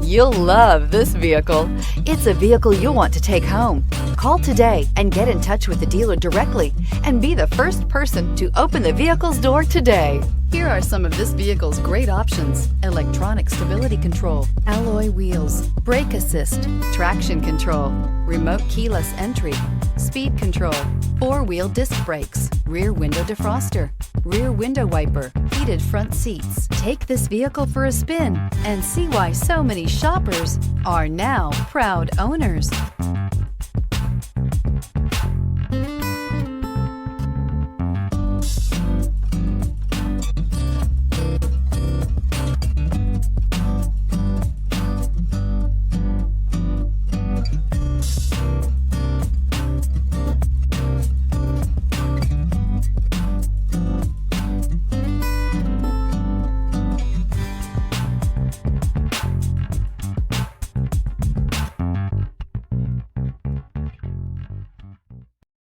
You'll love this vehicle. It's a vehicle you'll want to take home. Call today and get in touch with the dealer directly and be the first person to open the vehicle's door today. Here are some of this vehicle's great options: electronic stability control, alloy wheels, brake assist, traction control, remote keyless entry, speed control, four-wheel disc brakes, rear window defroster, rear window wiper, heated front seats. Take this vehicle for a spin and see why so many shoppers are now proud owners.